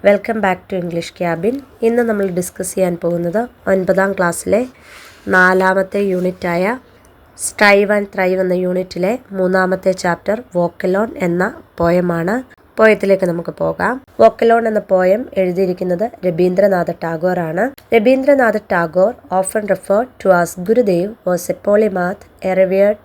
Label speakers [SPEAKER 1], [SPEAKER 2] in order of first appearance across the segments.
[SPEAKER 1] Welcome back to English cabin. ഇന്ന് നമ്മൾ discuss ചെയ്യാൻ പോകുന്നത് 9ാം ക്ലാസ്സിലെ 4ാമത്തെ യൂണിറ്റായ സ്ട്രൈവ് ആൻഡ് ത്രൈവ് എന്ന യൂണിറ്റിലെ 3ാമത്തെ ചാപ്റ്റർ വോക്കലോൺ എന്ന പോയമാണ്. പോയത്തിലേക്ക് നമുക്ക് പോകാം. വോക്കലോൺ എന്ന പോയം എഴുതിയിരിക്കുന്നത് രബീന്ദ്രനാഥ ടാഗോർ ആണ്. Rabindranath Tagore often referred to as Gurudev was a polymath, a revered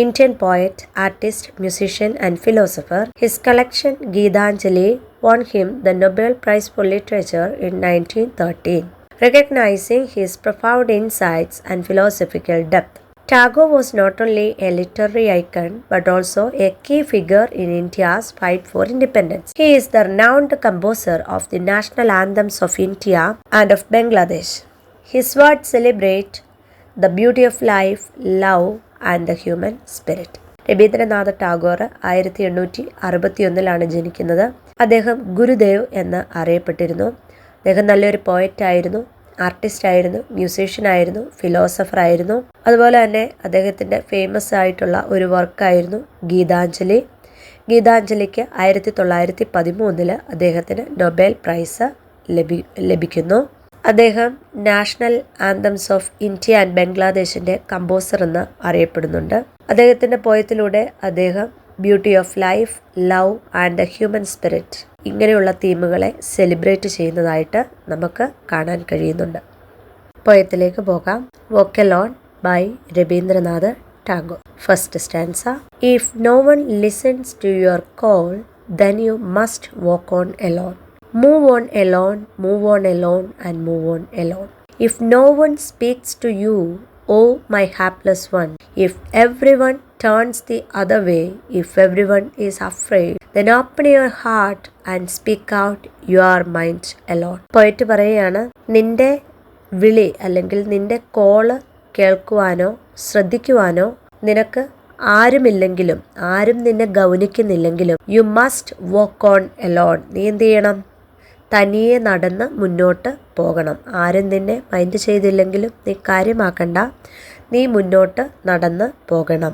[SPEAKER 1] Indian poet, artist, musician and philosopher. His collection Geetanjali won him the Nobel Prize for Literature in 1913. Recognizing his profound insights and philosophical depth, Tagore was not only a literary icon but also a key figure in India's fight for independence. He is the renowned composer of the national anthems of India and of Bangladesh. His words celebrate the beauty of life, love and the human spirit. Rabindranath Tagore 1861 ജനിക്കുന്നത്. അദ്ദേഹം ഗുരുദേവ് എന്ന് അറിയപ്പെട്ടിരുന്നു. അദ്ദേഹം നല്ലൊരു പോയറ്റായിരുന്നു, artist ആയിരുന്നു, musician ആയിരുന്നു, philosopher ആയിരുന്നു. അതുപോലെ തന്നെ അദ്ദേഹത്തിൻ്റെ ഫേമസ് ആയിട്ടുള്ള ഒരു വർക്കായിരുന്നു ഗീതാഞ്ജലി. ഗീതാഞ്ജലിക്ക് 1913 അദ്ദേഹത്തിന് നൊബേൽ പ്രൈസ് ലഭിക്കുന്നു. അദ്ദേഹം national anthems of India and ബംഗ്ലാദേശിൻ്റെ കമ്പോസർ എന്ന് അറിയപ്പെടുന്നുണ്ട്. അദ്ദേഹത്തിൻ്റെ പോയത്തിലൂടെ അദ്ദേഹം beauty of life, love and the human spirit ഇങ്ങനെയുള്ള തീമുകളെ സെലിബ്രേറ്റ് ചെയ്യുന്നതായിട്ട് നമുക്ക് കാണാൻ കഴിയുന്നുണ്ട്. പോയത്തിലേക്ക് പോകാം. Walk alone by Rabindranath Tagore. First stanza. If no one listens to your call, then you must walk on alone. Move on alone, move on alone and move on alone. If no one speaks to you, oh my hapless one, if everyone turns the other way, if everyone is afraid, then open your heart and speak out your mind alone. പോയിട്ട് പറയുകയാണ്, നിന്റെ വിളി അല്ലെങ്കിൽ നിന്റെ call കേൾക്കുവാനോ ശ്രദ്ധിക്കുവാനോ നിനക്ക് ആരുമില്ലെങ്കിലും, ആരും നിന്നെ ഗൗനിക്കുന്നില്ലെങ്കിലും, you must walk on alone, നീ എന്ത് ചെയ്യണം? തനിയെ നടന്ന് മുന്നോട്ട് പോകണം. ആരും നിന്നെ മൈൻഡ് ചെയ്തില്ലെങ്കിലും നീ കാര്യമാക്കണ്ട, നീ മുന്നോട്ട് നടന്ന് പോകണം.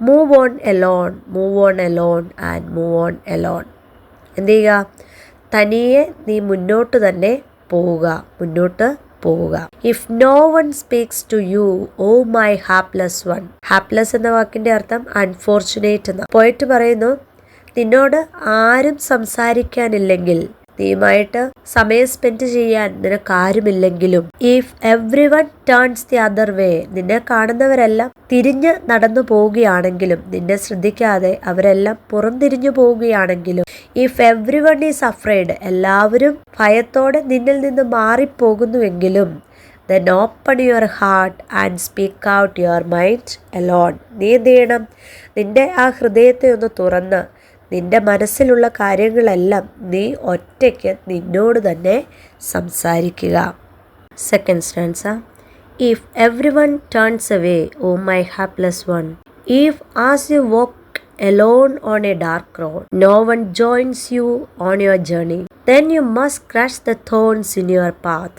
[SPEAKER 1] Move on alone, move on alone and move on alone. എന്ത് ചെയ്യുക? തനിയെ നീ മുന്നോട്ട് തന്നെ പോവുക, മുന്നോട്ട് പോവുക. If no one speaks to you, oh my hapless one. Hapless എന്ന വാക്കിൻ്റെ അർത്ഥം അൺഫോർച്ചുനേറ്റ് എന്ന. പോയിട്ട് പറയുന്നു, നിന്നോട് ആരും സംസാരിക്കാനില്ലെങ്കിൽ, നീയുമായിട്ട് സമയം സ്പെൻഡ് ചെയ്യാൻ നിനക്കാരുമില്ലെങ്കിലും, if every one turns the other way, നിന്നെ കാണുന്നവരെല്ലാം തിരിഞ്ഞ് നടന്നു പോവുകയാണെങ്കിലും, നിന്നെ ശ്രദ്ധിക്കാതെ അവരെല്ലാം പുറംതിരിഞ്ഞു പോവുകയാണെങ്കിലും, if every one is afraid, എല്ലാവരും ഭയത്തോടെ നിന്നിൽ നിന്ന് മാറിപ്പോകുന്നുവെങ്കിലും, then open your heart and speak out your mind alone. നീ എന്ത് ചെയ്യണം? നിന്റെ ആ ഹൃദയത്തെ ഒന്ന് തുറന്ന് നിന്റെ മനസ്സിലുള്ള കാര്യങ്ങളെല്ലാം നീ ഒറ്റയ്ക്ക് നിന്നോട് തന്നെ സംസാരിക്കുക. Second stanza. If every one turns away, oh my hapless one, if as you walk alone on a dark road, no one joins you on your journey, then you must crush the thorns in your path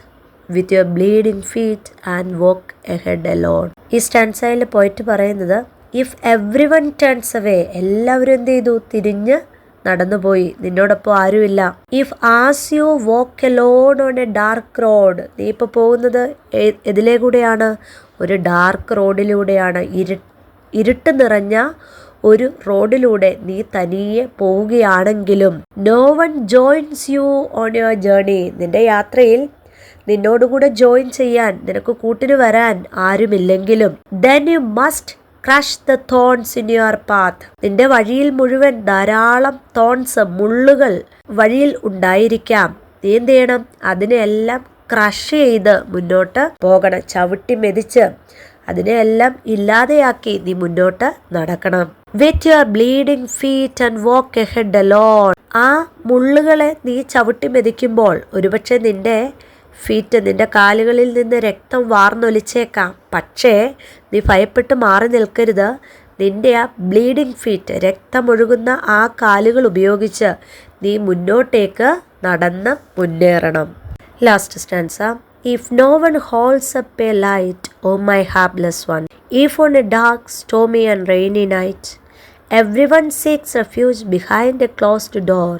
[SPEAKER 1] with your bleeding feet and walk ahead alone. ഈ സ്റ്റാൻസയിൽ പോയിട്ട് പറയുന്നത്, if every one turns away, എല്ലാവരും എന്ത് ചെയ്തു? തിരിഞ്ഞ് നടന്നുപോയി, നിന്നോടൊപ്പം ആരുമില്ല. If as you walk alone on a dark road, നീ ഇപ്പോൾ പോകുന്നത് എതിലേ കൂടെയാണ്? ഒരു ഡാർക്ക് റോഡിലൂടെയാണ്, ഇരുട്ട് നിറഞ്ഞ ഒരു റോഡിലൂടെ നീ തനിയെ പോവുകയാണെങ്കിലും, no one joins you on your journey, നിന്റെ യാത്രയിൽ നിന്നോടുകൂടെ ജോയിൻ ചെയ്യാൻ, നിനക്ക് കൂട്ടിന് വരാൻ ആരുമില്ലെങ്കിലും, then you must crush the thorns in your path. നിന്റെ വഴിയിൽ മുഴുവൻ ധാരാളം തോൺസ്, മുള്ളുകൾ വഴിയിൽ ഉണ്ടായിരിക്കാം. നീ എന്ത് ചെയ്യണം? അതിനെല്ലാം ക്രഷ് ചെയ്ത് മുന്നോട്ട് പോകണം. ചവിട്ടി മെതിച്ച് അതിനെയെല്ലാം ഇല്ലാതെയാക്കി നീ മുന്നോട്ട് നടക്കണം. with your bleeding feet and walk ahead alone. ആ മുള്ളുകളെ നീ ചവിട്ടി മെതിക്കുമ്പോൾ ഒരുപക്ഷെ നിന്റെ ഫീറ്റ്, നിന്റെ കാലുകളിൽ നിന്ന് രക്തം വാർന്നൊലിച്ചേക്കാം. പക്ഷേ നീ ഭയപ്പെട്ട് മാറി നിൽക്കരുത്. നിന്റെ ആ ബ്ലീഡിങ് ഫീറ്റ്, രക്തമൊഴുകുന്ന ആ കാലുകൾ ഉപയോഗിച്ച് നീ മുന്നോട്ടേക്ക് നടന്ന് മുന്നേറണം. Last stanza. If no one holds up a light, oh my hapless one, if on a dark stormy and rainy night, everyone seeks refuge behind a closed door,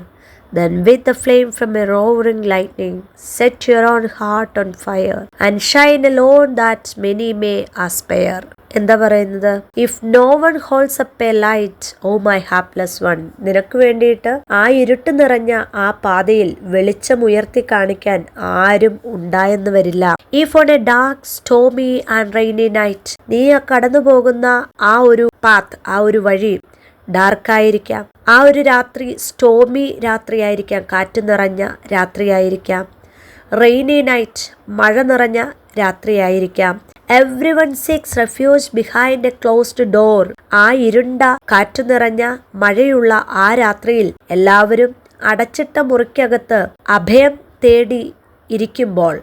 [SPEAKER 1] Then with the flame from a roaring lightning, set your own heart on fire, and shine alone that many may aspire. എന്താ പറയുന്നത്? If no one holds up a light, oh my hapless one. നിനക്ക് വേണ്ടിയിട്ട് ആ ഇരുട്ട് നിറഞ്ഞ ആ പാതയിൽ വെളിച്ചം ഉയർത്തി കാണിക്കാൻ ആരും ഉണ്ടായെന്ന് വരില്ല. If on a dark stormy and rainy night, നീ കടന്നു പോകുന്ന ആ ഒരു പാത്ത്, ആ ഒരു വഴി ഡാർക്കായിരിക്കാം. ആ ഒരു രാത്രി സ്റ്റോമി രാത്രിയായിരിക്കാം, കാറ്റ് നിറഞ്ഞ രാത്രിയായിരിക്കാം. റെയിനി നൈറ്റ്, മഴ നിറഞ്ഞ രാത്രിയായിരിക്കാം. Every one seeks refuge behind a closed door. ആ ഇരുണ്ട കാറ്റു നിറഞ്ഞ മഴയുള്ള ആ രാത്രിയിൽ എല്ലാവരും അടച്ചിട്ട മുറിക്കകത്ത് അഭയം തേടി ഇരിക്കുമ്പോൾ,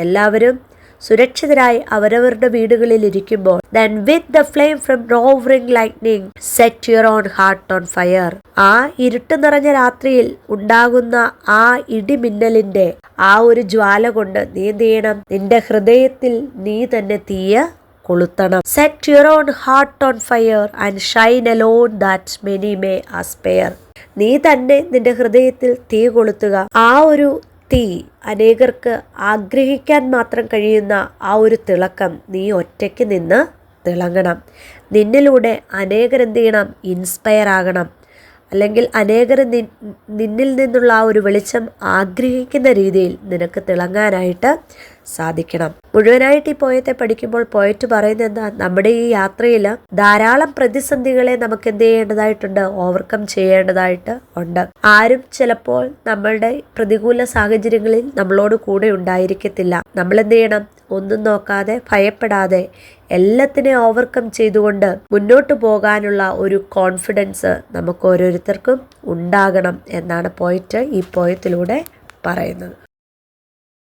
[SPEAKER 1] എല്ലാവരും സുരക്ഷിതരായി അവരവരുടെ വീടുകളിൽ ഇരിക്കുമ്പോൾ, then with the flame from roaring lightning set your own heart on fire. ആ ഇരുട്ട് നിറഞ്ഞ രാത്രിയിൽ ഉണ്ടാകുന്ന ആ ഇടിമിന്നലിന്റെ ആ ഒരു ജ്വാല കൊണ്ട് നീ എന്ത് ചെയ്യണം? നിന്റെ ഹൃദയത്തിൽ നീ തന്നെ തീയ കൊളുത്തണം. Set your own heart on fire and shine alone that many may aspire. നീ തന്നെ നിന്റെ ഹൃദയത്തിൽ തീ കൊളുത്തുക. ആ ഒരു തീ അനേകർക്ക് ആഗ്രഹിക്കാൻ മാത്രം കഴിയുന്ന ആ ഒരു തിളക്കം നീ ഒറ്റയ്ക്ക് നിന്ന് തിളങ്ങണം. നിന്നിലൂടെ അനേകരെന്ത് ചെയ്യണം? ഇൻസ്പയർ ആകണം. അല്ലെങ്കിൽ അനേകർ നിന്നിൽ നിന്നുള്ള ആ ഒരു വെളിച്ചം ആഗ്രഹിക്കുന്ന രീതിയിൽ നിനക്ക് തിളങ്ങാനായിട്ട് സാധിക്കണം. മുഴുവനായിട്ട് ഈ പോയത്തെ പഠിക്കുമ്പോൾ പോയറ്റ് പറയുന്നത് എന്താ? നമ്മുടെ ഈ യാത്രയിൽ ധാരാളം പ്രതിസന്ധികളെ നമുക്ക് എന്ത് ചെയ്യേണ്ടതായിട്ടുണ്ട്? ഓവർകം ചെയ്യേണ്ടതായിട്ട് ഉണ്ട്. ആരും ചിലപ്പോൾ നമ്മളുടെ പ്രതികൂല സാഹചര്യങ്ങളിൽ നമ്മളോട് കൂടെ ഉണ്ടായിരിക്കത്തില്ല. നമ്മൾ എന്ത് ചെയ്യണം? ഒന്നും നോക്കാതെ, ഭയപ്പെടാതെ, എല്ലാത്തിനെ ഓവർകം ചെയ്തുകൊണ്ട് മുന്നോട്ട് പോകാനുള്ള ഒരു കോൺഫിഡൻസ് നമുക്ക് ഓരോരുത്തർക്കും ഉണ്ടാകണം എന്നാണ് പോയറ്റ് ഈ പോയത്തിലൂടെ പറയുന്നത്.